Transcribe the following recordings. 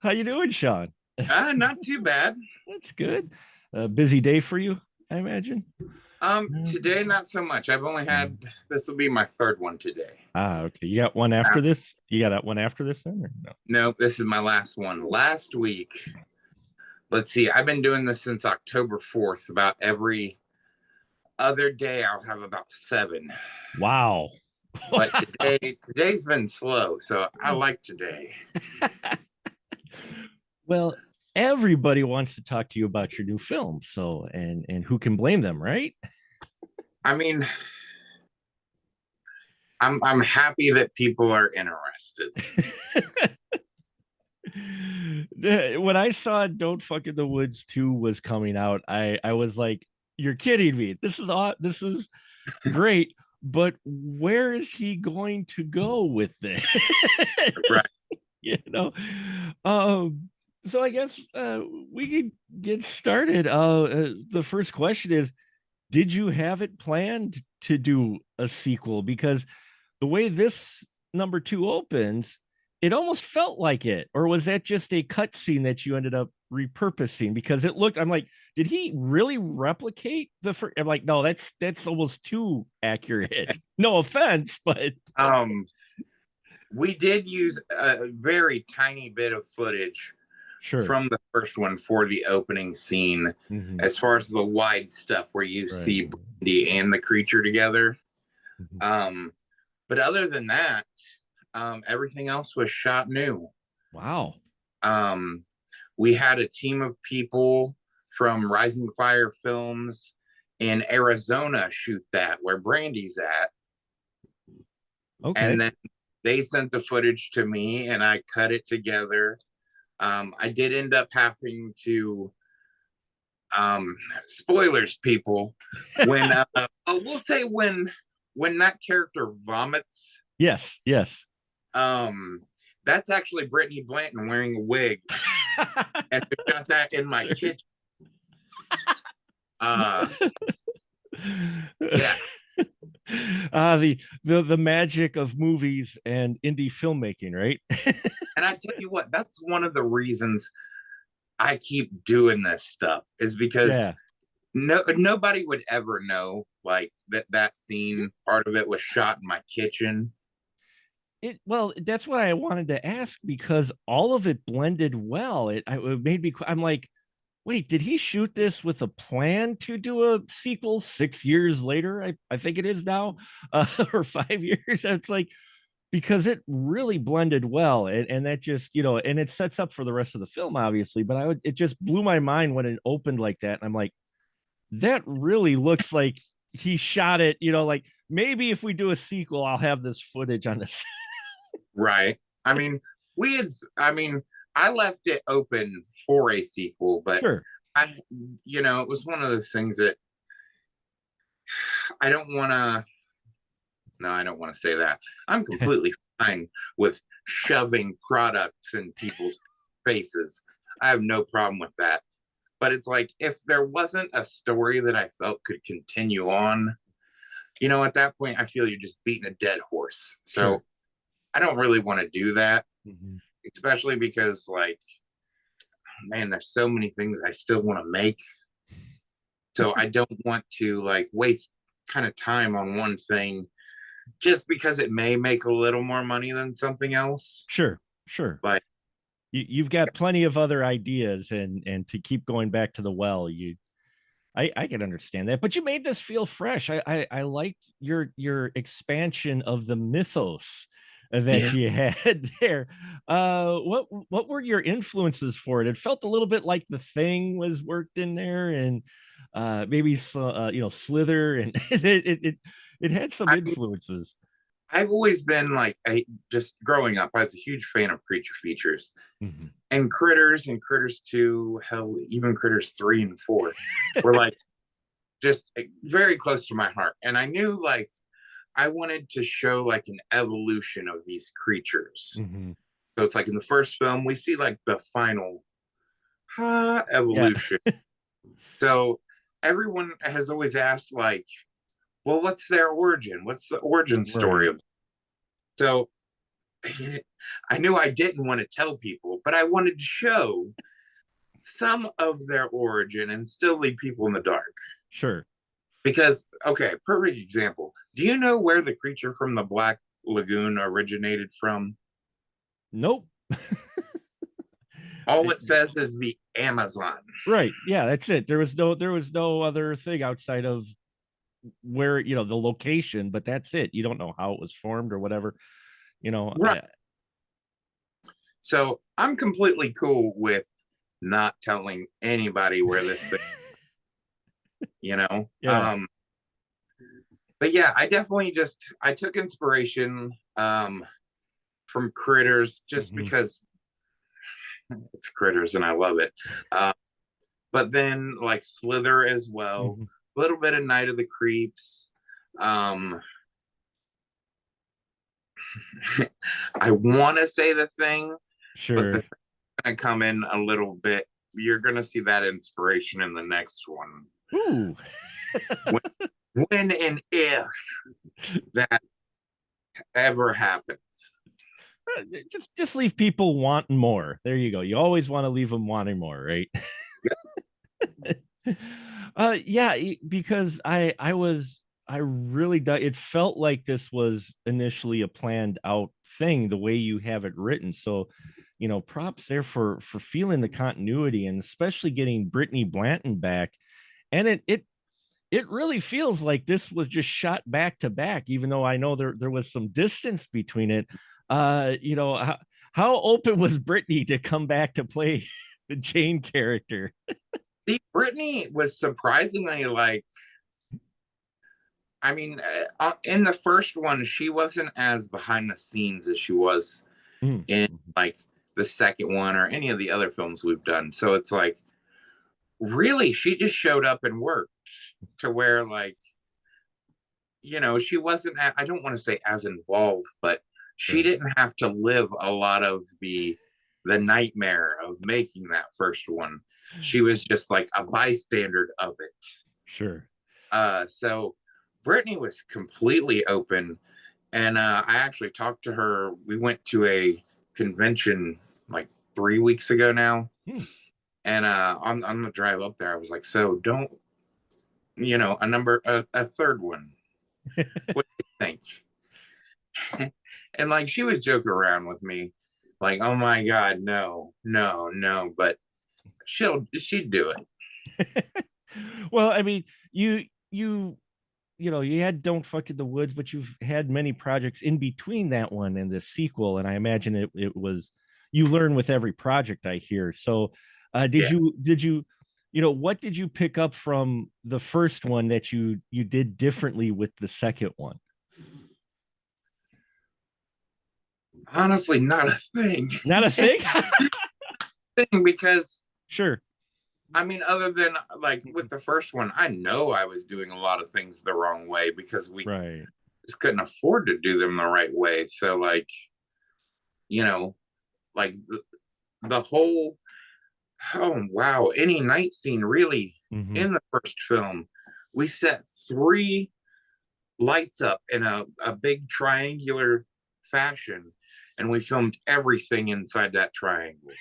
How you doing, Shawn? Not too bad. That's good. A busy day for you, I imagine. Today not so much. I've only Mm. had this will be my third one today. Okay. You got one after Uh, this? You got that one after this then, or no? no, this is my last one. Last week, let's see, I've been doing this since October 4th. About every other day, I'll have about seven. Wow. But Wow. today's been slow, so I like today. Well, everybody wants to talk to you about your new film, so and who can blame them, right? I mean, I'm happy that people are interested. When I saw Don't Fuck in the Woods 2 was coming out, I was like, you're kidding me. This is great, but where is he going to go with this? Right. you know so I guess we could get started. The first question is, did you have it planned to do a sequel? Because the way this number two opens, it almost felt like it. Or was that just a cutscene that you ended up repurposing? Because it looked, I'm like, did he really replicate the first? I'm like, no, that's almost too accurate. No offense, but Um, we did use a very tiny bit of footage sure. from the first one for the opening scene, Mm-hmm. as far as the wide stuff where you Right. see Brandy and the creature together. Mm-hmm. Um, but other than that, everything else was shot new. Wow. Um, we had a team of people from Rising Fire Films in Arizona shoot that, where Brandy's at. Okay. And then they sent the footage to me and I cut it together. I did end up having to spoilers, people, when we'll say when that character vomits, Yes. Yes. um that's actually Brittany Blanton wearing a wig, and we got that in my Sure. kitchen. uh yeah. The magic of movies and indie filmmaking, right? And I tell you what, that's one of the reasons I keep doing this stuff, is because Yeah. nobody would ever know like that scene part of it was shot in my kitchen. Well, that's what I wanted to ask because all of it blended well. It made me. I'm like, wait, did he shoot this with a plan to do a sequel 6 years later? I think it is now, or 5 years. It's like, because it really blended well, and that just, and it sets up for the rest of the film, obviously. But it just blew my mind when it opened like that. And I'm like, that really looks like he shot it. Like maybe if we do a sequel, I'll have this footage on this. Right. I mean, we had, I mean, I left it open for a sequel, but Sure. I, it was one of those things that I don't want to, no, I don't want to say that. I'm completely fine with shoving products in people's faces. I have no problem with that. But it's like, if there wasn't a story that I felt could continue on, at that point, I feel you're just beating a dead horse. Sure. So I don't really want to do that, Mhm. especially because, like, man, there's so many things I still want to make. So I don't want to like waste kind of time on one thing just because it may make a little more money than something else. Sure. Sure. But You've got plenty of other ideas, and to keep going back to the well, I can understand that. But you made this feel fresh. I liked your expansion of the mythos that yeah, you had there. What were your influences for it? It felt a little bit like The Thing was worked in there, and maybe Slither, and it had some I influences. I've always been like, just growing up, I was a huge fan of creature features Mhm. and Critters 2, hell, even Critters 3 and 4 were like just very close to my heart. And I knew like I wanted to show like an evolution of these creatures. Mhm. So it's like in the first film, we see like the final Yeah. evolution. So everyone has always asked, like, well, what's their origin? What's the origin story Right. of? So I knew I didn't want to tell people, but I wanted to show some of their origin and still leave people in the dark. Sure. Because, okay, perfect example. Do you know where the creature from the Black Lagoon originated from? Nope. All it says is the Amazon. Right. Yeah, that's it. There was no other thing outside of where, the location, but that's it. You don't know how it was formed or whatever. You know, Right. So I'm completely cool with not telling anybody where this thing, you know. yeah. But yeah, I took inspiration from Critters just Mhm. because it's Critters and I love it. But then like Slither as well, Mhm. a little bit of Night of the Creeps. Um, I want to say The Thing, but the Sure. thing's gonna come in a little bit. You're gonna see that inspiration in the next one. Ooh. When, when and if that ever happens. Just leave people wanting more. There you go. You always want to leave them wanting more, right? Yeah, because I really it felt like this was initially a planned out thing the way you have it written. So, props there for feeling the continuity and especially getting Brittany Blanton back. And it really feels like this was just shot back to back, even though I know there was some distance between it. How open was Brittany to come back to play the Jane character? See, Brittany was surprisingly like, I mean, in the first one, she wasn't as behind the scenes as she was Mm. in like the second one or any of the other films we've done. So it's like, really, she just showed up and worked to where, like, she wasn't, I don't want to say as involved, but she Sure. didn't have to live a lot of the nightmare of making that first one. She was just like a bystander of it. Sure. So Brittany was completely open, and I actually talked to her. We went to a convention like 3 weeks ago now, Hmm. and on the drive up there, I was like, "So don't, a third one. What do you think?" And like she would joke around with me, like, "Oh my God, no, no, no," but she'd do it. Well, I mean, you had Don't Fuck in the Woods, but you've had many projects in between that one and the sequel, and I imagine it was you learn with every project I hear. So, did Yeah. you what did you pick up from the first one that you did differently with the second one? Honestly, not a thing. Not a thing. Thing because Sure. I mean, other than like with the first one, I know I was doing a lot of things the wrong way because we Right. just couldn't afford to do them the right way. So, like, you know, like the whole, oh, wow, any night scene really Hmm. in the first film, we set three lights up in a big triangular fashion and we filmed everything inside that triangle.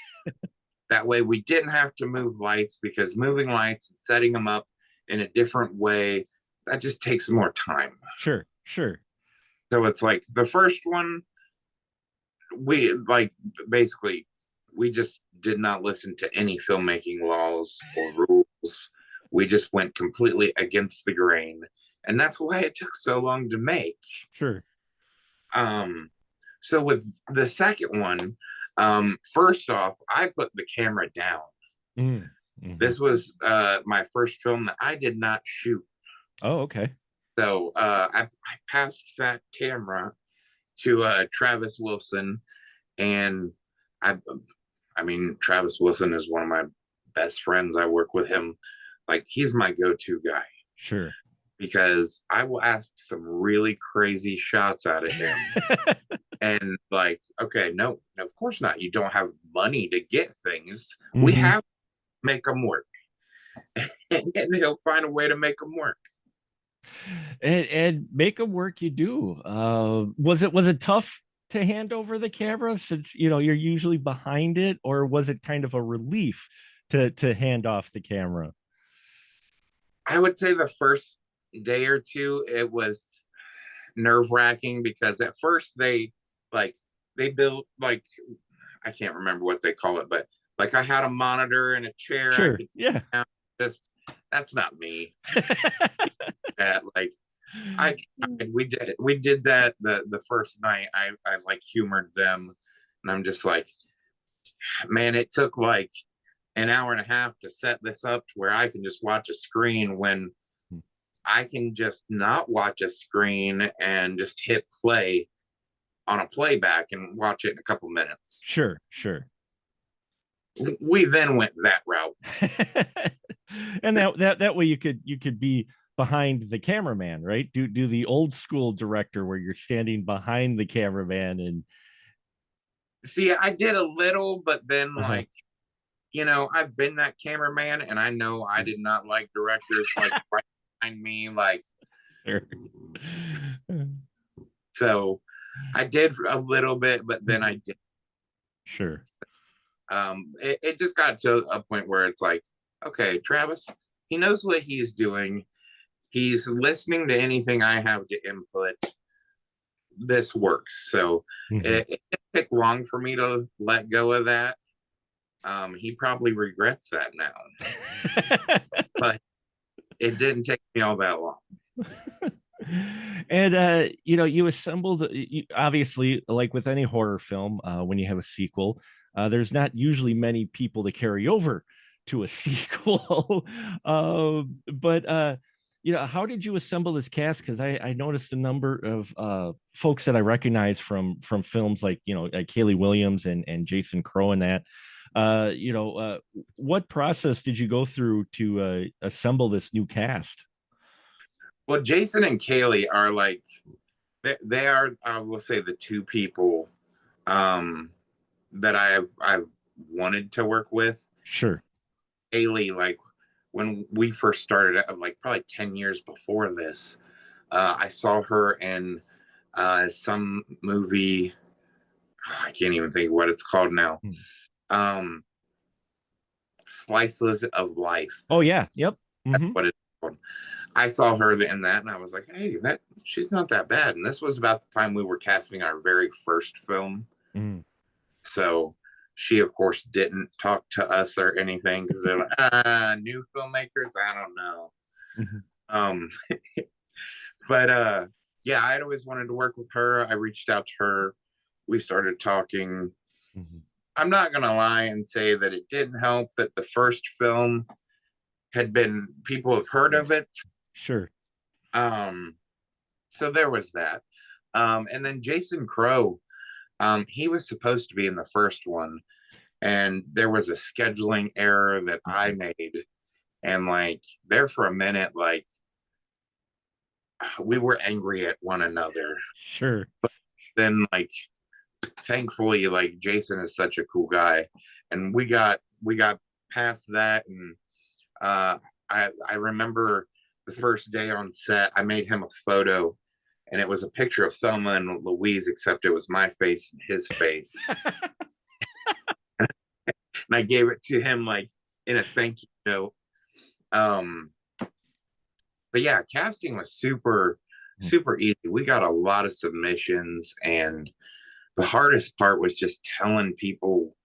That way we didn't have to move lights because moving lights and setting them up in a different way, that just takes more time. Sure. Sure. So it's like the first one, we like basically we just did not listen to any filmmaking laws or rules. We just went completely against the grain. And that's why it took so long to make. Sure. Um, so with the second one, first off, I put the camera down. Mm-hmm. This was my first film that I did not shoot. Oh, okay. So I passed that camera to Travis Wilson, and I, I mean, Travis Wilson is one of my best friends. I work with him, like he's my go-to guy Sure. because I will ask some really crazy shots out of him, and like, okay, no, no, of course not. You don't have money to get things. We Hmm. have to make them work, and he'll find a way to make them work. And make them work. You do. Was it tough to hand over the camera since you're usually behind it, or was it kind of a relief to hand off the camera? I would say the first day or two, it was nerve wracking because at first like they built like I can't remember what they call it, but like I had a monitor and a chair I Sure. could sit Yeah. down. Just that's not me. That like I tried. We did that the first night. I like humored them, and I'm just like, man, it took like an hour and a half to set this up to where I can just watch a screen when I can just not watch a screen and just hit play on a playback and watch it in a couple minutes. Sure, sure. We then went that route. And that way you could be behind the cameraman, right? Do the old school director where you're standing behind the cameraman and See, I did a little, but then uh-huh. like, I've been that cameraman and I know I did not like directors like right behind me. Like, Sure. so I did a little bit, but then I did. Sure. It just got to a point where it's like, okay, Travis, he knows what he's doing. He's listening to anything I have to input. This works. So Mhm. it didn't take long for me to let go of that. He probably regrets that now, but it didn't take me all that long. And you assembled obviously, like with any horror film, when you have a sequel, there's not usually many people to carry over to a sequel. But how did you assemble this cast? Because I noticed a number of folks that I recognize from films like like Kaylee Williams and Jason Crow and that. What process did you go through to assemble this new cast? Well, Jason and Kaylee are like they are, I will say, the two people um, that I've wanted to work with. Sure. Kaylee, like when we first started, like probably 10 years before this, I saw her in some movie. I can't even think what it's called now. Hmm. Um, Slices of Life. Oh yeah. Yep. That's Hmm. what it's called. I saw her in that, and I was like, "Hey, that she's not that bad." And this was about the time we were casting our very first film, Mm. so she, of course, didn't talk to us or anything because they're like, "New filmmakers, I don't know." Mhm. Um, but yeah, I'd always wanted to work with her. I reached out to her. We started talking. Mhm. I'm not gonna lie and say that it didn't help that the first film had been people have heard of it. Sure. Um, so there was that. And then Jason Crow, he was supposed to be in the first one, and there was a scheduling error that I Mhm. made. And like there for a minute, like we were angry at one another. Sure. Then like thankfully, like Jason is such a cool guy. And we got past that, and uh I remember the first day on set, I made him a photo, and it was a picture of Thelma and Louise, except it was my face and his face. And I gave it to him like in a thank you note. Um, but yeah, casting was super, super easy. We got a lot of submissions, and the hardest part was just telling people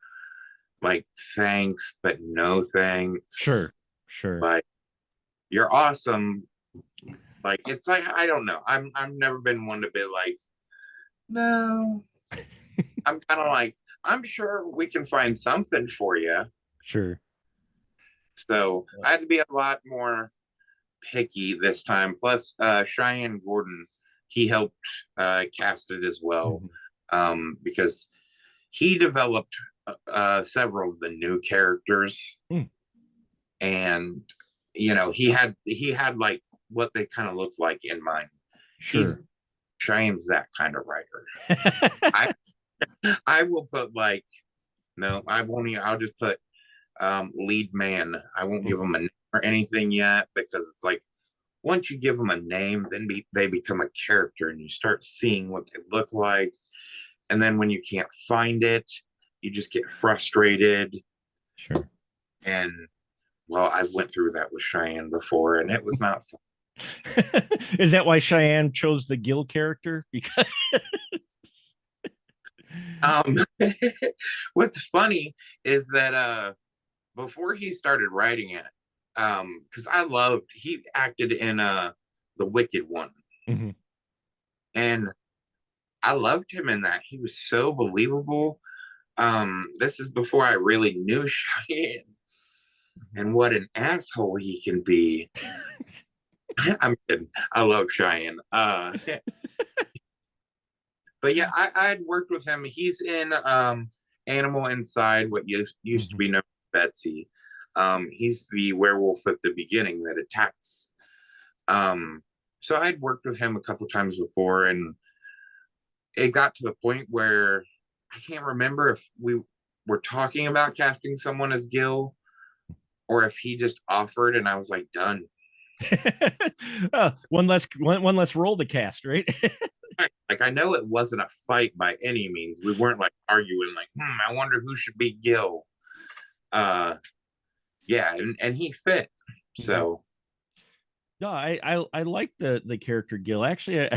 like thanks, but no thanks. Sure. Sure. Like you're awesome. Like it's like I don't know. I've never been one to be like, no. I'm kind of like, I'm sure we can find something for you. Sure. So I had to be a lot more picky this time. Plus, Cheyenne Gordon, he helped cast it as well, Mhm. because he developed several of the new characters, Mm. and he had like what they kind of looked like in mind. He's Sure. Cheyenne's that kind of writer. I I will put like no, I won't. I'll just put lead man. I won't give Mhm. them a name or anything yet because it's like once you give them a name, then they become a character and you start seeing what they look like. And then when you can't find it, you just get frustrated. Sure. And well, I went through that with Cheyenne before, and it was not Is that why Cheyenne chose the Gil character? Because fun. What's funny is that before he started writing it, because I loved he acted in the Wicked One, Mhm. and I loved him in that. He was so believable. This is before I really knew Cheyenne and what an asshole he can be. I'm kidding. I love Cheyenne. But yeah, I had worked with him. He's in Animal Inside, what used to Mhm. be known as Betsy. He's the werewolf at the beginning that attacks. So I'd worked with him a couple times before, and it got to the point where I can't remember if we were talking about casting someone as Gil or if he just offered, and I was like, done. One less roll to cast, right? Like I know it wasn't a fight by any means. We weren't like arguing, like, I wonder who should be Gil. Uh, yeah, and he fit. Mhm. So No, I like the character Gil. Actually,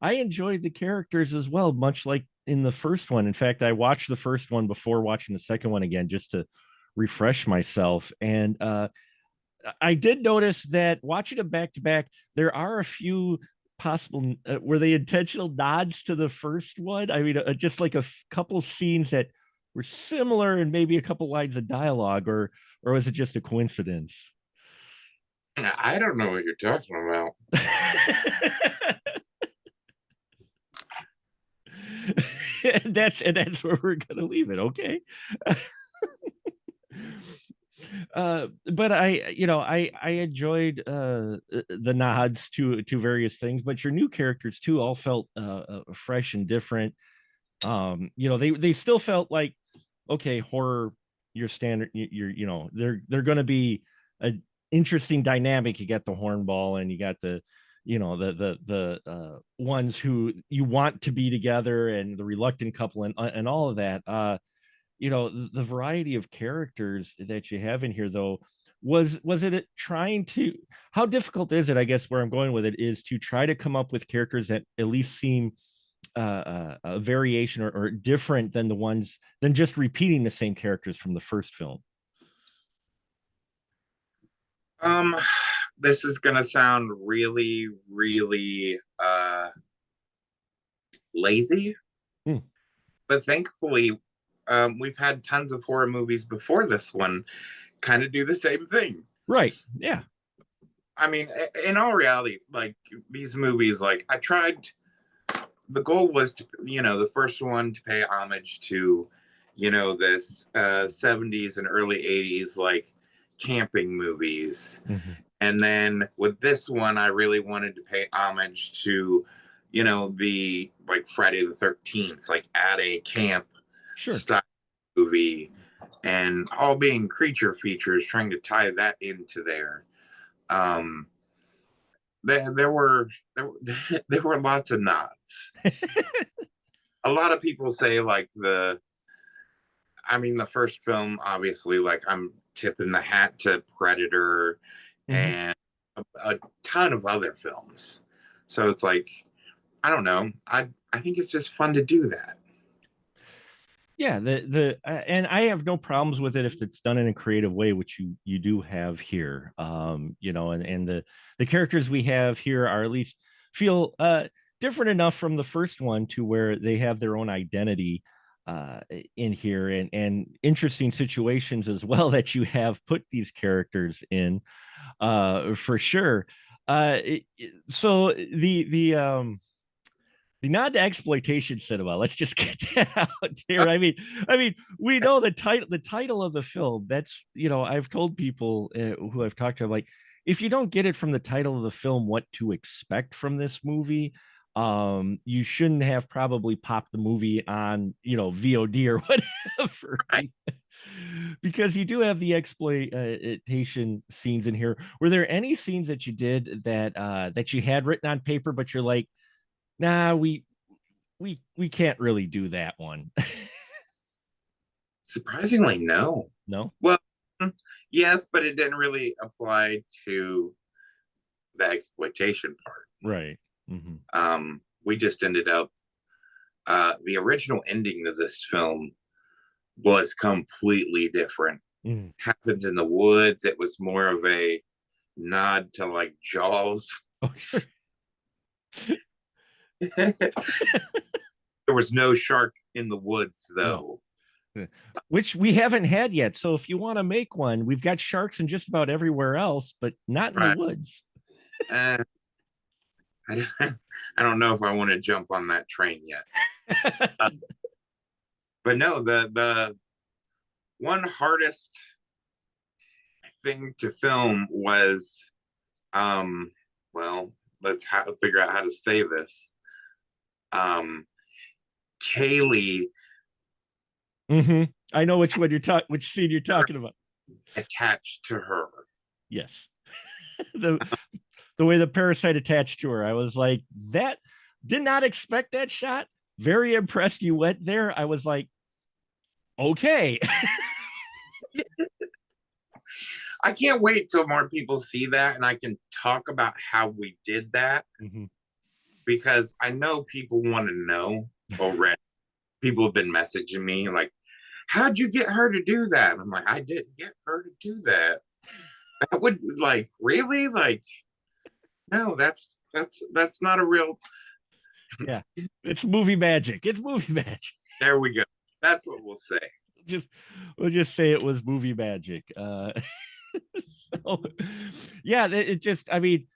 I enjoyed the characters as well, much like in the first one. In fact, I watched the first one before watching the second one again just to refresh myself. And I did notice that watching them back to back, there are a few possible were they intentional nods to the first one? I mean, just like couple scenes that were similar and maybe a couple lines of dialogue, or was it just a coincidence? I don't know what you're talking about. And that's where we're gonna leave it. Okay. But I enjoyed the nods to various things, but your new characters too all felt fresh and different. They still felt like, okay, horror, your standard, they're going to be a interesting dynamic. You got the hornball, and you got the ones who you want to be together, and the reluctant couple, and all of that. The variety of characters that you have in here, though, was it trying to, how difficult is it, I guess where I'm going with it is to try to come up with characters that at least seem a variation, or different than the ones, than just repeating the same characters from the first film. Um, this is gonna sound really, really lazy, Hmm. but thankfully, we've had tons of horror movies before this one kind of do the same thing. Right, yeah. I mean, in all reality, like these movies, like I tried. The goal was to, the first one to pay homage to, this 70s and early 80s like camping movies. Mhm. And then with this one, I really wanted to pay homage to, the like Friday the 13th, like at a camp Sure. style movie, and all being creature features, trying to tie that into there. Um, there were there, there were lots of nods. A lot of people say like the first film, obviously, like I'm tipping the hat to Predator Mhm. and a ton of other films. So it's like, I don't know. I think it's just fun to do that. Yeah, and I have no problems with it if it's done in a creative way, which you do have here. And the characters we have here are at least feel different enough from the first one to where they have their own identity uh in here, and interesting situations as well that you have put these characters in, for sure. So the nod to exploitation cinema. Let's just get that out there. I mean, we know the title of the film. That's, I've told people who I've talked to, like, if you don't get it from the title of the film, what to expect from this movie, you shouldn't have probably popped the movie on, VOD or whatever. I, Because you do have the exploitation scenes in here. Were there any scenes that you did that you had written on paper, but you're like, nah, we can't really do that one. Surprisingly, no. No. Well, yes, but it didn't really apply to the exploitation part. Right. Mm-hmm. We just ended up the original ending of this film was completely different. Mm. Happens in the woods. It was more of a nod to like Jaws. Okay. There was no shark in the woods No. though. Which we haven't had yet. So if you want to make one, we've got sharks in just about everywhere else, but not in the Right. woods. Uh, I don't know if I want to jump on that train yet. Uh, but no, the one hardest thing to film was well, figure out how to say this. Um Kaylee Mm-hmm. I know which one which scene you're talking about. attached to her. Yes. the the way the parasite attached to her. I was like, that did not expect that shot. Very impressed you went there. I was like, okay. I can't wait till more people see that and I can talk about how we did that Mhm. because I know people want to know already. People have been messaging me like, how'd you get her to do that? And I'm like, I didn't get her to do that. That would like really like no, that's not a real. Yeah. It's movie magic. It's movie magic. There we go. That's what we'll say. Just we'll just say it was movie magic. So, yeah, it just I mean,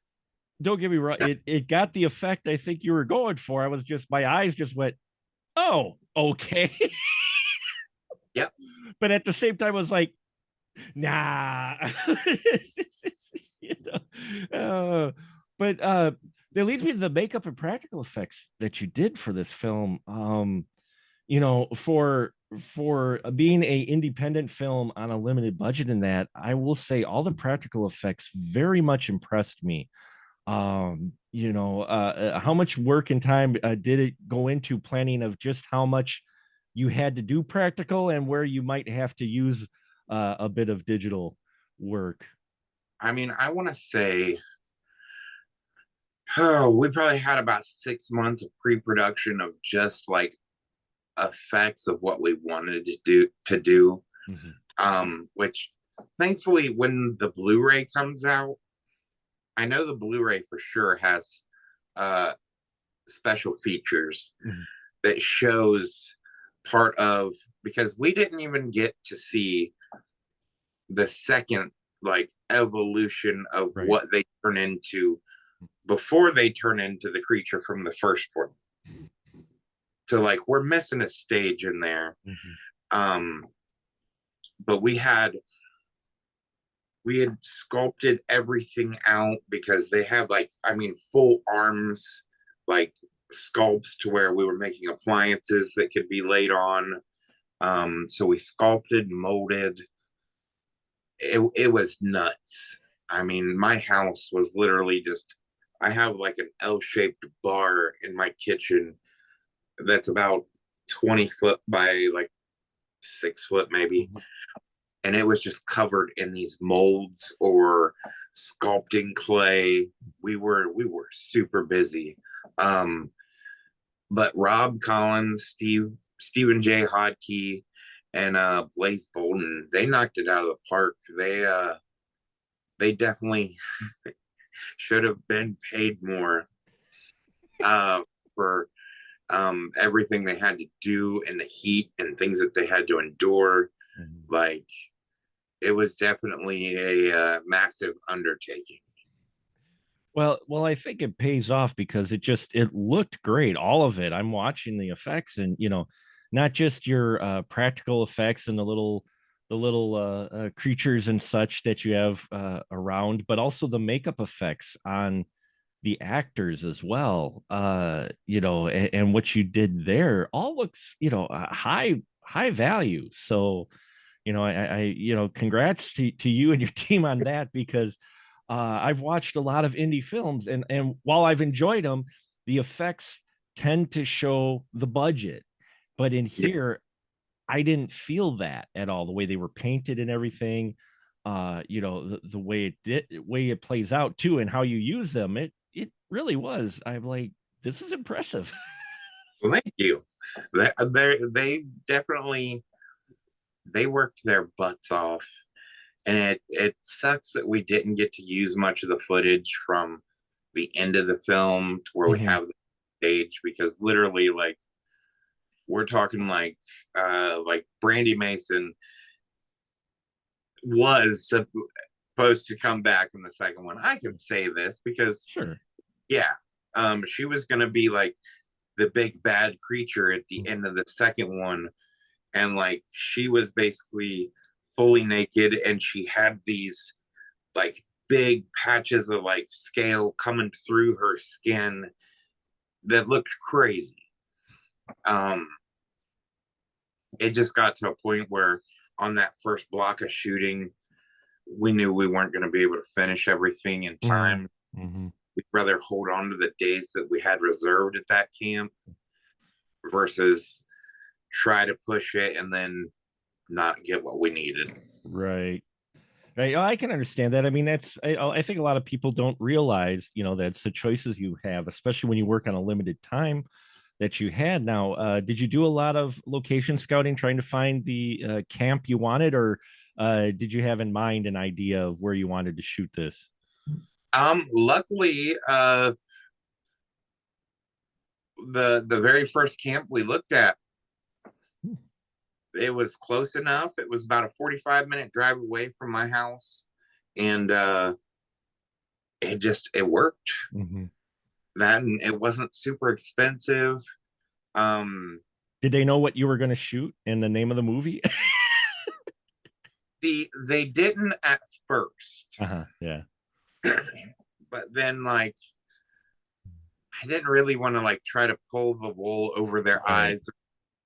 don't get me wrong, it got the effect I think you were going for. I was just my eyes just went, oh, okay. Yep. But at the same time, I was like, nah. You know? But that leads me to the makeup and practical effects that you did for this film. You know, for being a independent film on a limited budget in that, I will say all the practical effects very much impressed me. You know, how much work and time did it go into planning of just how much you had to do practical and where you might have to use a bit of digital work? I mean, I want to say, oh, we probably had about 6 months of pre-production of just like effects of what we wanted to do. Mhm. Which thankfully when the Blu-ray comes out, I know the Blu-ray for sure has uh special features Mhm. that shows part of because we didn't even get to see the second like evolution of Right. what they turn into before they turn into the creature from the first one. So like we're missing a stage in there. Mhm. Um but we had sculpted everything out because they have like I mean full arms like sculpts to where we were making appliances that could be laid on. So we sculpted, molded. It was nuts. I mean, my house was literally just I have like an L-shaped bar in my kitchen that's about 20 foot by like 6 foot maybe. Mhm. And it was just covered in these molds or sculpting clay. We were super busy. Um, but Rob Collins, Stephen J. Hodkey, and Blaze Bolden, they knocked it out of the park. They definitely should have been paid more uh, for everything they had to do in the heat and things that they had to endure. Mhm. Like it was definitely a massive undertaking. Well, I think it pays off because it looked great, all of it. I'm watching the effects, and you know, not just your practical effects and the little creatures and such that you have around, but also the makeup effects on the actors as well. You know, and what you did there all looks, you know, high value. So you know, you know, congrats to you and your team on that because I've watched a lot of indie films, and while I've enjoyed them, the effects tend to show the budget, but in Yeah. here I didn't feel that at all. The way they were painted and everything, the way way it plays out too, and how you use them, it really was. I'm like, this is impressive. Well, thank you. They definitely they worked their butts off, and it sucks that we didn't get to use much of the footage from the end of the film to where we Mhm. have the stage, because literally, like, we're talking like Brandy Mason was supposed to come back in the second one. I can say this because Sure. yeah, she was gonna be like the big bad creature at the end of the second one, and like she was basically fully naked, and she had these like big patches of like scale coming through her skin that looked crazy. Um, it just got to a point where on that first block of shooting, we knew we weren't going to be able to finish everything in time. Mm-hmm. We'd rather hold on to the days that we had reserved at that camp versus try to push it and then not get what we needed. Right. Right. Oh, I can understand that. I mean, I think a lot of people don't realize, that's the choices you have, especially when you work on a limited time that you had. Now, did you do a lot of location scouting trying to find the camp you wanted, or did you have in mind an idea of where you wanted to shoot this? Luckily, the very first camp we looked at, it was close enough. It was about a 45-minute drive away from my house, and it worked. Mm-hmm. That, and it wasn't super expensive. Um, Did they know what you were going to shoot and the name of the movie? they didn't at first, Uh-huh. Yeah. but then like I didn't really want to like try to pull the wool over their Right. eyes or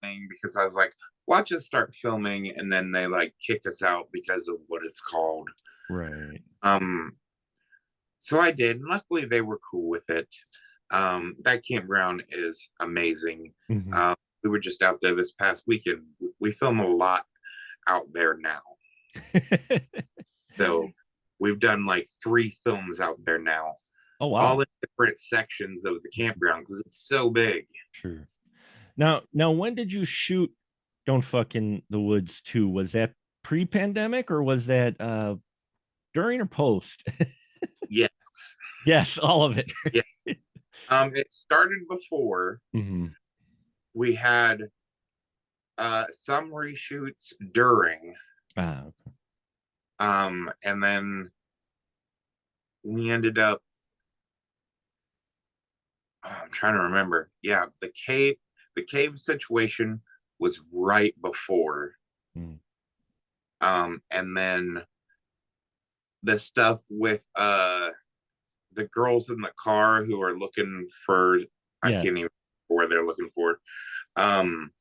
anything, because I was like, watch us start filming and then they like kick us out because of what it's called. Right. Um, so I did, and luckily they were cool with it. That campground is amazing. Mm-hmm. We were just out there this past weekend. We film a lot out there now. So we've done like 3 films out there now, Oh, all wow. in different sections of the campground because it's so big. Sure. Now, when did you shoot Don't Fuck in the Woods 2? Was that pre-pandemic or was that during or post? Yes. Yes, all of it. Yeah. It started before. Mm-hmm. We had some reshoots during. Ah, And then we ended up, I'm trying to remember. Yeah, the cave situation was right before. mm, And then the stuff with the girls in the car who are looking for, I yeah. can't even remember where they're looking for. Um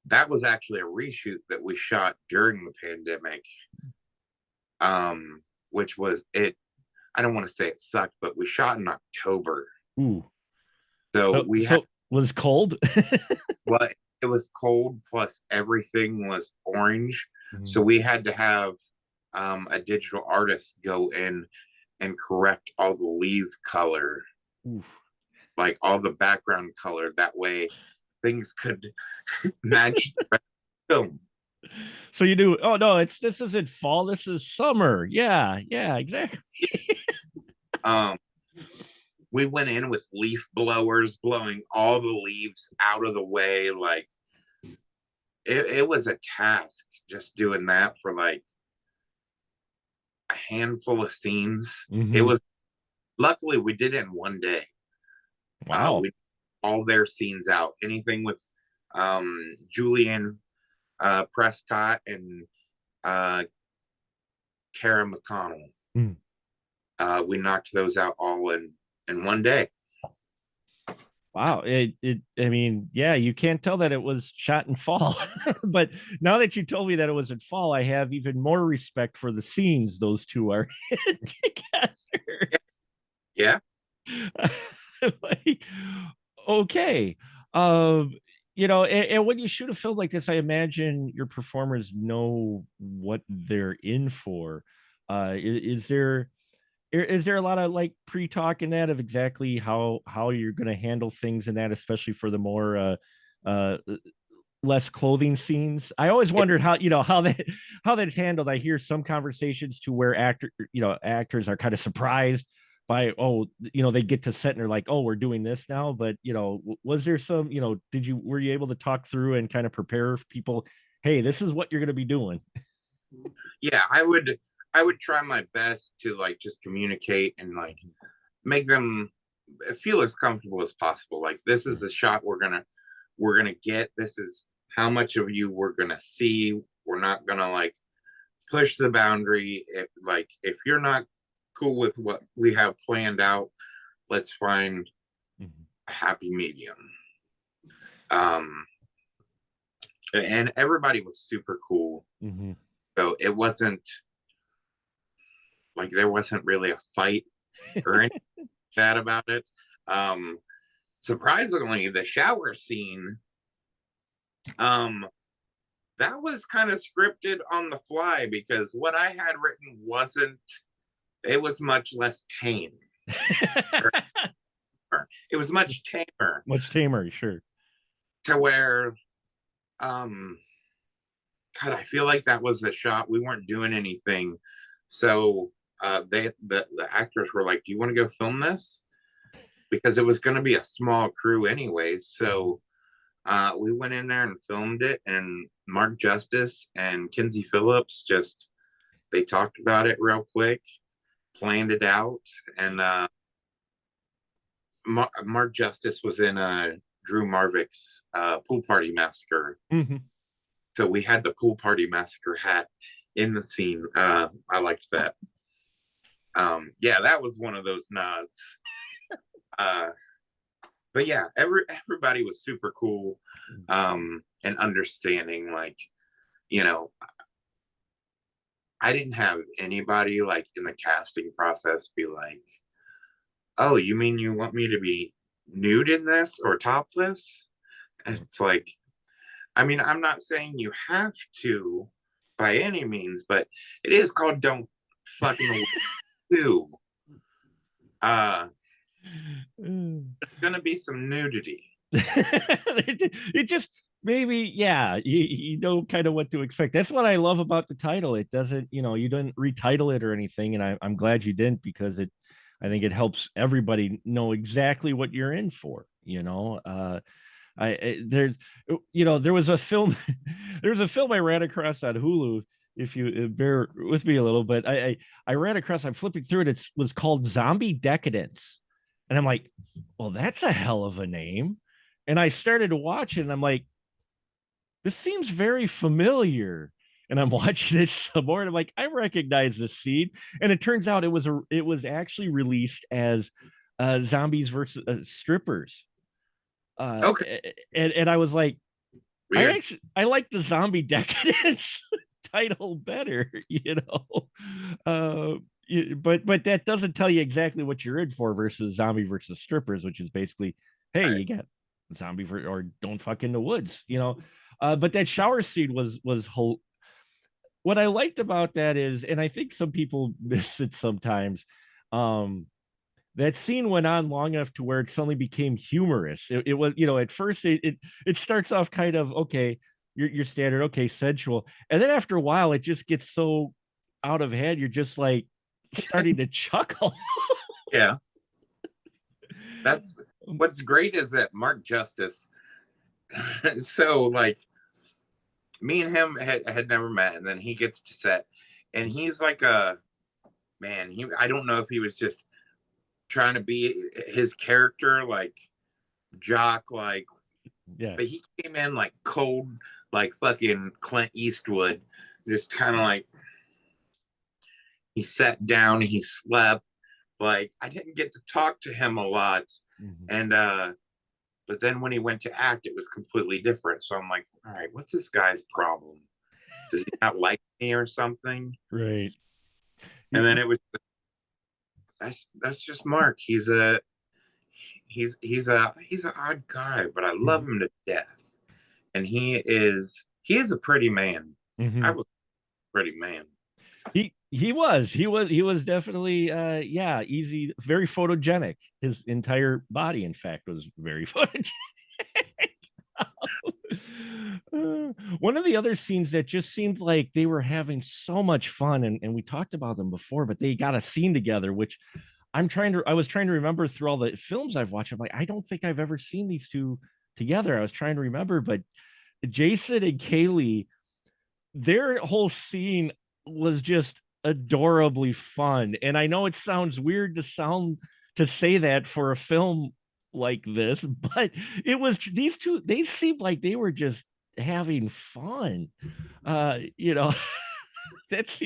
that was actually a reshoot that we shot during the pandemic. Which was it, I don't want to say it sucked, but we shot in October. Ooh. So So we had, so was cold. well, it was cold, plus everything was orange. So Mhm. we had to have a digital artist go in and correct all the leaf color, Ooh. like all the background color. That way things could match the rest of the film. So you do. Oh no, this isn't fall. This is summer. Yeah, yeah, exactly. Um, we went in with leaf blowers, blowing all the leaves out of the way. Like it was a task just doing that for like a handful of scenes. It Mm-hmm. was, luckily we did it in one day. Wow. We all their scenes out. Anything with Julian Prescott and uh, Kara McConnell. Mm. We knocked those out all in one day. Wow. I mean, yeah, you can't tell that it was shot in fall. But now that you told me that it was in fall, I have even more respect for the scenes those two are in together. Yeah. Like, Okay. Um, and when you shoot a film like this, I imagine your performers know what they're in for. Is there a lot of like pre-talk in that of exactly how you're going to handle things in that, especially for the more uh less clothing scenes? I always wondered how how that's handled. I hear some conversations to where actors are kind of surprised by, oh, they get to set and they're like, oh, we're doing this now. But was there some, were you able to talk through and kind of prepare people, hey, this is what you're going to be doing? Yeah, I would try my best to like just communicate and like make them feel as comfortable as possible. Like this is the shot we're gonna get. This is how much of you we're gonna see. We're not gonna like push the boundary. If you're not cool with what we have planned out, let's find Mm-hmm. a happy medium. Um, and everybody was super cool. Mm-hmm. So it wasn't like there wasn't really a fight or anything bad about it. Um, Surprisingly, the shower scene, um, that was kind of scripted on the fly because what I had written wasn't, it was much less tame. It was much tamer Much tamer, sure. to where, um, God, I feel like that was the shot. We weren't doing anything. So the actors were like, "Do you want to go film this?" Because it was going to be a small crew anyway. So we went in there and filmed it, and Mark Justice and Kinsey Phillips just they talked about it real quick, planned it out, and Mark Justice was in Drew Marvick's Pool Party Massacre, Mm-hmm. so we had the Pool Party Massacre hat in the scene. I liked that. Yeah, that was one of those nods. Uh, but yeah, everybody was super cool and understanding. Like, you know, I didn't have anybody like in the casting process be like, "Oh, you mean you want me to be nude in this or topless?" And it's like, I mean, I'm not saying you have to by any means, but it is called Don't Fucking Do. Uh, there's gonna be some nudity. It just maybe, yeah, you know kind of what to expect. That's what I love about the title. It doesn't, you didn't retitle it or anything, and I'm glad you didn't, because I think it helps everybody know exactly what you're in for. There's, there was a film, there was a film I ran across on Hulu. If you bear with me a little bit, I ran across. I'm flipping through it. It was called Zombie Decadence, and I'm like, well, that's a hell of a name. And I started to watch it, and I'm like, this seems very familiar. And I'm watching it some more, and I'm like, I recognize this scene. And it turns out it was actually released as zombies versus strippers. Uh, Okay, and I was like, weird. I like the zombie decadence title better, Uh, but that doesn't tell you exactly what you're in for versus zombie versus strippers, which is basically, hey, Right. you got zombie or don't fuck in the woods. But that shower scene was whole. What I liked about that is, and I think some people miss it sometimes. Um, that scene went on long enough to where it suddenly became humorous. It was, at first it starts off kind of okay, your standard, okay, sensual, and then after a while it just gets so out of hand. You're just like starting to chuckle. Yeah, that's what's great is that Mark Justice. So like me and him had never met, and then he gets to set, and he's like a man. I don't know if he was just trying to be his character, like jock, like, Yeah. but he came in like cold, like fucking Clint Eastwood, just kind of like he sat down, he slept. Like I didn't get to talk to him a lot, Mhm. and but then when he went to act, it was completely different. So I'm like, all right, what's this guy's problem? Does he not like me or something? Right. And then it was that's just Mark. he's an odd guy, but I love him to death. And he is a pretty man. I Mm-hmm. was a pretty man. He was definitely yeah, easy, very photogenic. His entire body, in fact, was very photogenic. One of the other scenes that just seemed like they were having so much fun, and we talked about them before, but they got a scene together, which I was trying to remember through all the films I've watched. I'm like, I don't think I've ever seen these two together. I was trying to remember, but Jason and Kaylee, their whole scene was just adorably fun. And I know it sounds weird to say that for a film like this, but it was these two, they seemed like they were just having fun. You know, that's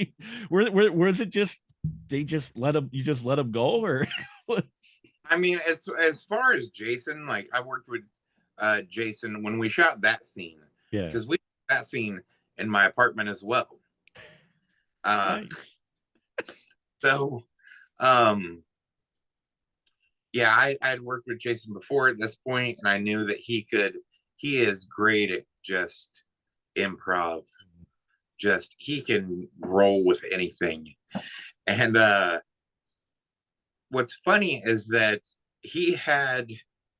was it just they just let them you just let them go or I mean, as far as Jason, like I worked with Jason when we shot that scene yeah. because we shot that scene in my apartment as well. Uh, Nice. so, um, yeah, I'd worked with Jason before at this point, and I knew that he is great at just improv. Just he can roll with anything. And what's funny is that he had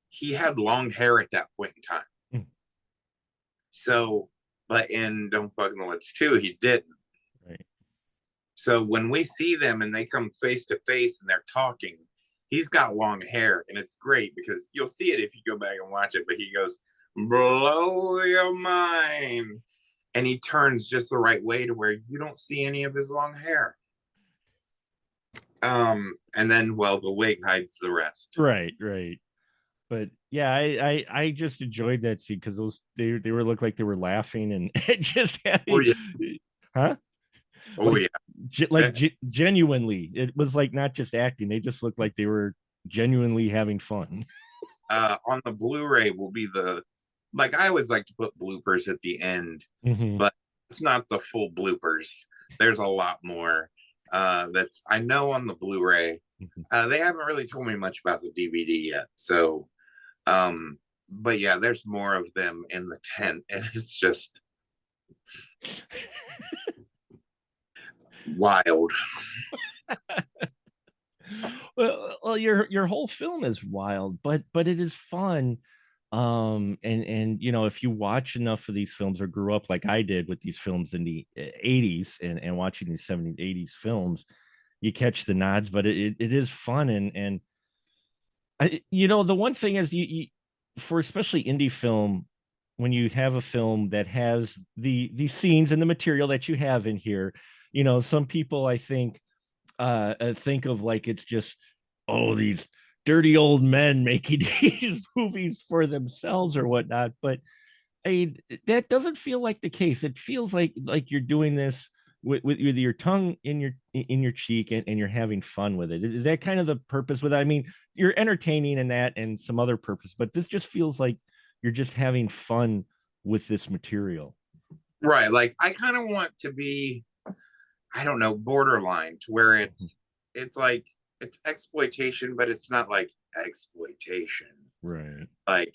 he had long hair at that point in time. Mm. So, but in Don't Fuck in the Woods 2, he didn't. Right. So when we see them and they come face to face and they're talking, he's got long hair, and it's great because you'll see it if you go back and watch it. But he goes, "Blow your mind," and he turns just the right way to where you don't see any of his long hair. And then well, the wig hides the rest. Right, right. But yeah, I just enjoyed that scene because they were looked like they were laughing and just Oh having, yeah, huh? oh Like yeah. genuinely, it was like not just acting. They just looked like they were genuinely having fun. On the Blu-ray will be the like I always like to put bloopers at the end, Mm-hmm. but it's not the full bloopers. There's a lot more that's I know on the Blu-ray. Mm-hmm. They haven't really told me much about the DVD yet, so but yeah, there's more of them in the tent, and it's just wild. Well, your whole film is wild, but it is fun. And you know, if you watch enough of these films or grew up like I did with these films in the 80s and watching these 70s, 80s films, you catch the nods, but it is fun. And you know, the one thing is for especially indie film, when you have a film that has the scenes and the material that you have in here, you know, some people I think of like it's just, oh, these dirty old men making these movies for themselves or whatnot. But I that doesn't feel like the case. It feels like you're doing this with your tongue in your cheek and you're having fun with it. Is that kind of the purpose with it? I mean, you're entertaining in that and some other purpose, but this just feels like you're just having fun with this material. Right, like I kind of want to be, I don't know, borderline to where it's like it's exploitation, but it's not like exploitation. Right. Like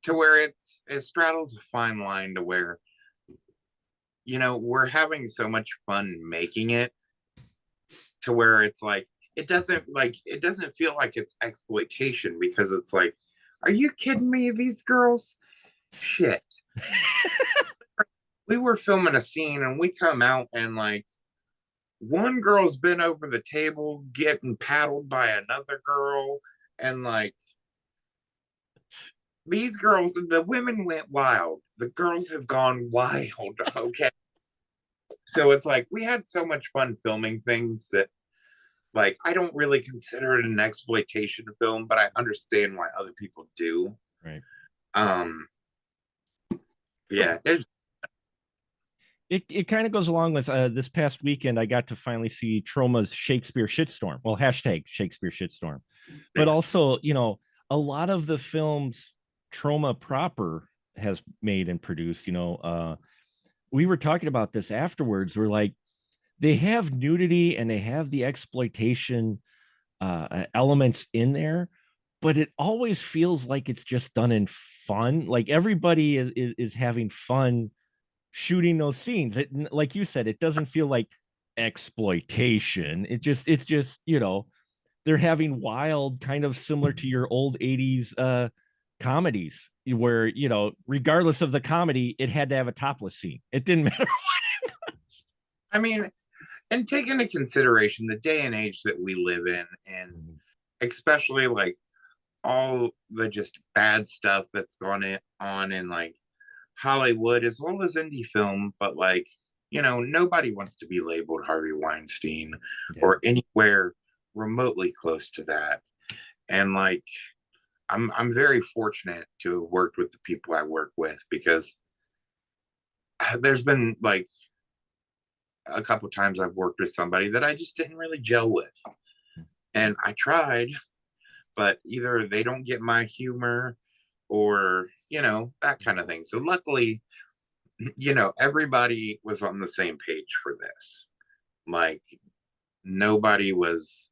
to where it straddles a fine line to where we're having so much fun making it to where it's like it doesn't feel like it's exploitation because it's like, are you kidding me? These girls, shit. We were filming a scene and we come out and like one girl's been over the table getting paddled by another girl, and like these girls, the women went wild, the girls have gone wild. Okay, so it's like we had so much fun filming things that like I don't really consider it an exploitation film, but I understand why other people do. Right. um yeah, it's It kind of goes along with this past weekend. I got to finally see Troma's Shakespeare Shitstorm. Well, hashtag Shakespeare Shitstorm, but yeah. also, you know, a lot of the films Troma proper has made and produced, you know, we were talking about this afterwards. We're like, they have nudity and they have the exploitation elements in there, but it always feels like it's just done in fun. Like everybody is having fun shooting those scenes. It, like you said, it doesn't feel like exploitation. It's just, you know, they're having wild, kind of similar to your old 80s comedies where, you know, regardless of the comedy, it had to have a topless scene. It didn't matter. I mean, and take into consideration the day and age that we live in, and especially like all the just bad stuff that's on in like Hollywood as well as indie film, but like, you know, nobody wants to be labeled Harvey Weinstein Yeah. or anywhere remotely close to that. And like, I'm very fortunate to have worked with the people I work with, because there's been like a couple times I've worked with somebody that I just didn't really gel with. And I tried, but either they don't get my humor or, you know, that kind of thing. So luckily, you know, everybody was on the same page for this. Like, nobody was,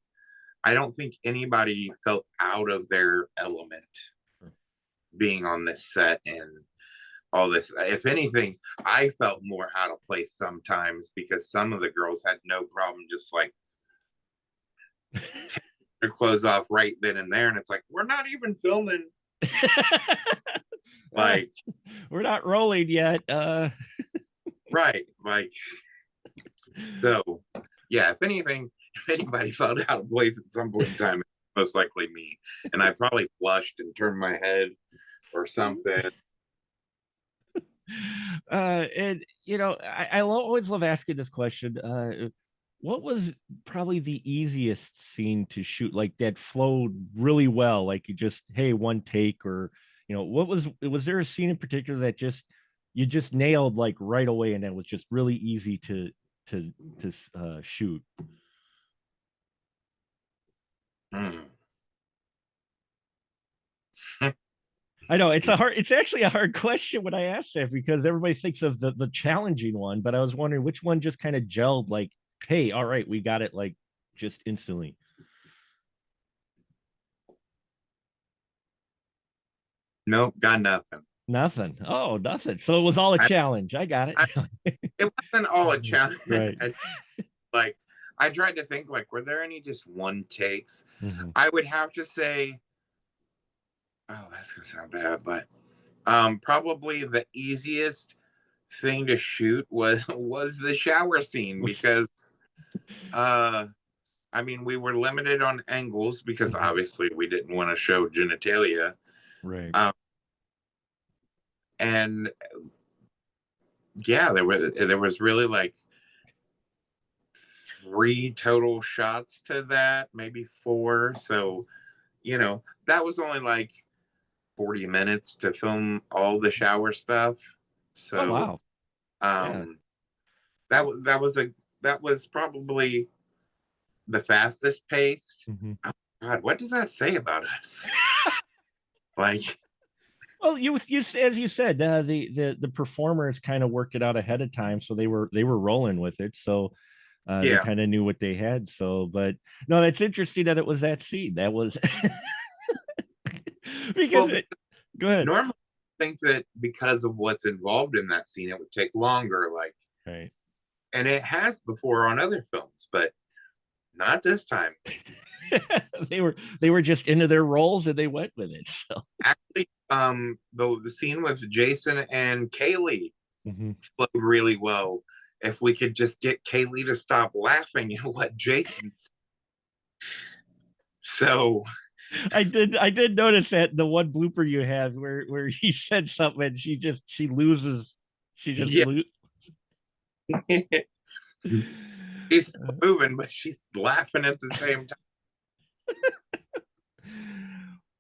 I don't think anybody felt out of their element being on this set and all this. If anything, I felt more out of place sometimes because some of the girls had no problem just like taking their clothes off right then and there. And it's like, we're not even filming. Like, we're not rolling yet. right. Like, so yeah, if anything, if anybody felt out of place at some point in time, it's most likely me. And I probably blushed and turned my head or something. And you know, I always love asking this question. What was probably the easiest scene to shoot, like that flowed really well, like you just, hey, one take? Or you know, what was there a scene in particular that just you just nailed like right away and that was just really easy to shoot? Hmm. I know it's actually a hard question when I ask that because everybody thinks of the challenging one, but I was wondering which one just kind of gelled like, hey, all right, we got it like just instantly. Nope, got nothing. Nothing. Oh, nothing. So it was all a I, challenge. I got it. I it wasn't all a challenge. Right. Like, I tried to think like, were there any just one takes? Mhm. I would have to say, oh, that's gonna sound bad, but probably the easiest thing to shoot was the shower scene, because uh I mean, we were limited on angles because Mhm. obviously we didn't want to show genitalia. Right. Um, and yeah, there was really like three total shots to that, maybe four. So, you know, that was only like 40 minutes to film all the shower stuff. Oh So, wow. Yeah. um, that was probably the fastest paced. Mhm. Oh, God, what does that say about us? Like, Well, you as you said, the performers kind of worked it out ahead of time, so they were rolling with it. So they yeah. kind of knew what they had. So, but no, that's interesting that it was that scene. That was because Well, it. Go ahead. normally I think that because of what's involved in that scene, it would take longer. Like, Right. and it has before on other films, but not this time. They were just into their roles and they went with it. So. Actually, the scene with Jason and Kaylee Mhm. flowed really well. If we could just get Kaylee to stop laughing at what Jason said. So I did notice that the one blooper you had where he said something and she loses she just yeah, lose. she's still moving, but she's laughing at the same time.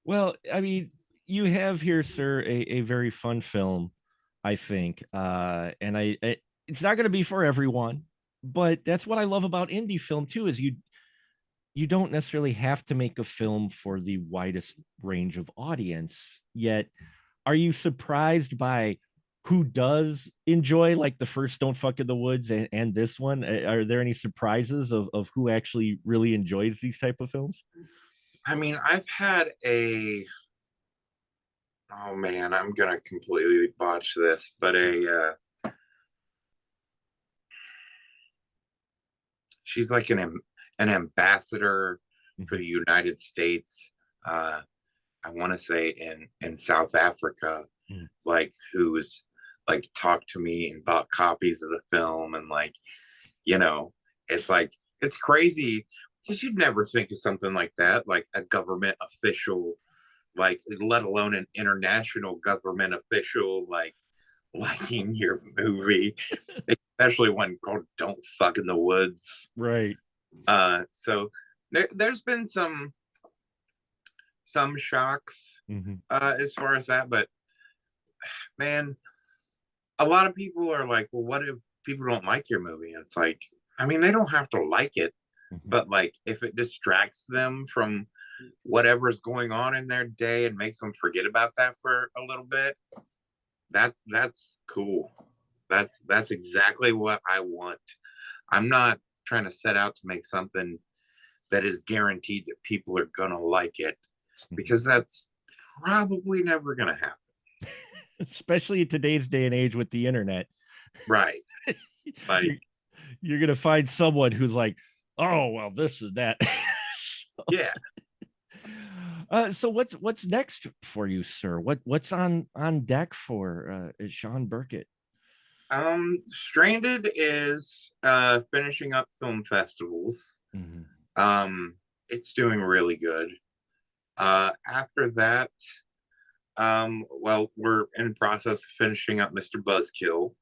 Well, I mean, you have here, sir, a very fun film, I think. And it's not going to be for everyone, but that's what I love about indie film too, is you don't necessarily have to make a film for the widest range of audience. Yet, are you surprised by who does enjoy like the first Don't Fuck in the Woods and this one? Are there any surprises of who actually really enjoys these type of films? I mean, I've had a, oh man, I'm gonna completely botch this, but she's like an ambassador for Mhm. the United States. Uh, I want to say in South Africa, Mm. like who's like talked to me and bought copies of the film, and like, you know, it's like it's crazy because you'd never think of something like that, like a government official, like let alone an international government official, like liking your movie, especially one called "Don't Fuck in the Woods." Right. So there's been some shocks Mhm. as far as that, but man, a lot of people are like, well, what if people don't like your movie? And it's like, I mean, they don't have to like it, Mhm. but like if it distracts them from whatever's going on in their day and makes them forget about that for a little bit, that's cool. That's exactly what I want. I'm not trying to set out to make something that is guaranteed that people are gonna like it, Mhm. because that's probably never gonna happen. Especially in today's day and age with the internet. Right. Like, you're, you're gonna find someone who's like, oh well, this is that. yeah. So what's next for you, sir? What's on deck for Shawn Burkett? Stranded is finishing up film festivals. Mhm. Um, it's doing really good. After that, well, we're in the process of finishing up Mr. Buzzkill,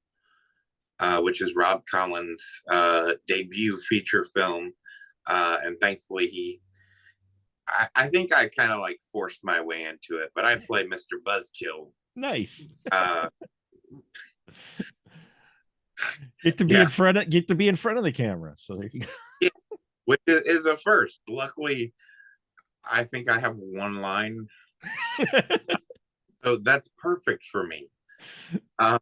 which is Rob Collins' debut feature film. And thankfully, I think I kind of like forced my way into it, but I play Mr. Buzzkill. Nice. Uh, In yeah, front of get to be in front of the camera. So there you go. yeah, which is a first. Luckily, I think I have one line, so that's perfect for me. Uh,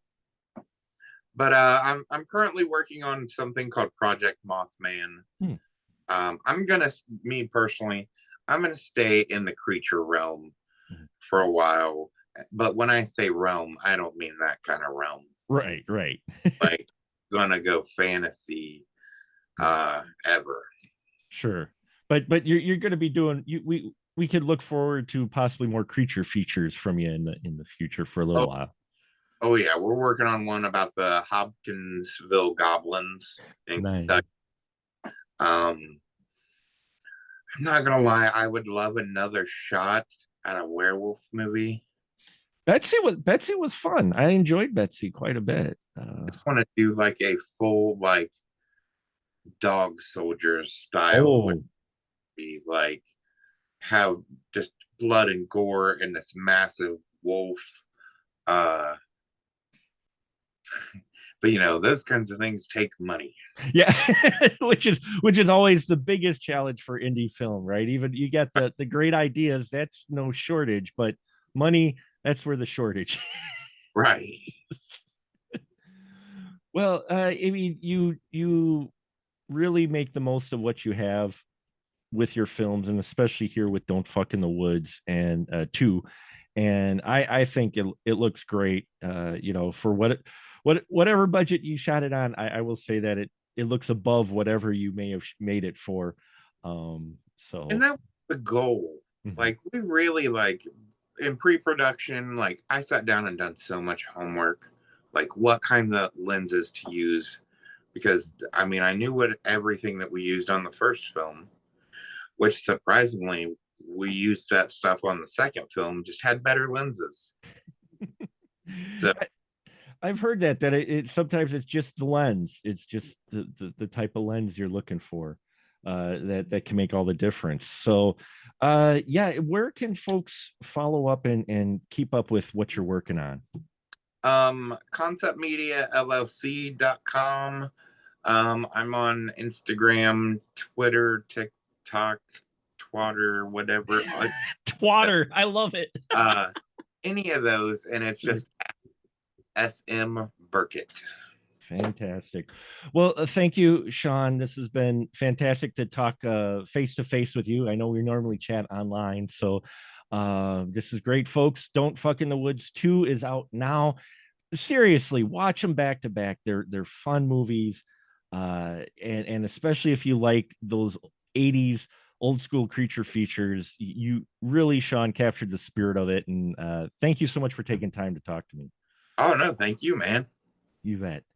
but I'm currently working on something called Project Mothman. Hmm. I'm gonna, me personally, I'm gonna stay in the creature realm Mhm. for a while. But when I say realm, I don't mean that kind of realm. Right, right. Like, gonna go fantasy ever. Sure. But you're going to be doing we could look forward to possibly more creature features from you in the future for a little Oh, while. oh yeah, we're working on one about the Hopkinsville goblins in Nice. Kentucky. Um, I'm not gonna lie, I would love another shot at a werewolf movie. Betsy was fun. I enjoyed Betsy quite a bit. I just want to do like a full like dog soldiers style Oh, movie, like have just blood and gore and this massive wolf. Uh, but you know, those kinds of things take money. yeah, which is always the biggest challenge for indie film, right? Even you get the great ideas, that's no shortage, but money, that's where the shortage. Right. Well, I mean, you really make the most of what you have with your films, and especially here with Don't Fuck in the Woods and two. And I think it looks great. For whatever budget you shot it on, I will say that it looks above whatever you may have made it for. And So that was the goal. mhm. Like we really like in pre-production, like I sat down and done so much homework, like what kind of lenses to use. Because I mean, I knew what everything that we used on the first film, which surprisingly, we used that stuff on the second film, just had better lenses. So I've heard that it sometimes it's just the lens. It's just the type of lens you're looking for that can make all the difference. So yeah, where can folks follow up and keep up with what you're working on? conceptmediallc.com. I'm on Instagram, Twitter, TikTok, Twatter, whatever. Twatter, I love it. Uh, any of those, and it's just SM Burkett. Fantastic. Well, thank you, Shawn. This has been fantastic to talk face to face with you. I know we normally chat online, so this is great, folks. Don't Fuck in the Woods 2 is out now. Seriously, watch them back to back. They're fun movies, and especially if you like those '80s old school creature features, you really, Shawn, captured the spirit of it. And thank you so much for taking time to talk to me. Oh no, thank you, man. You bet.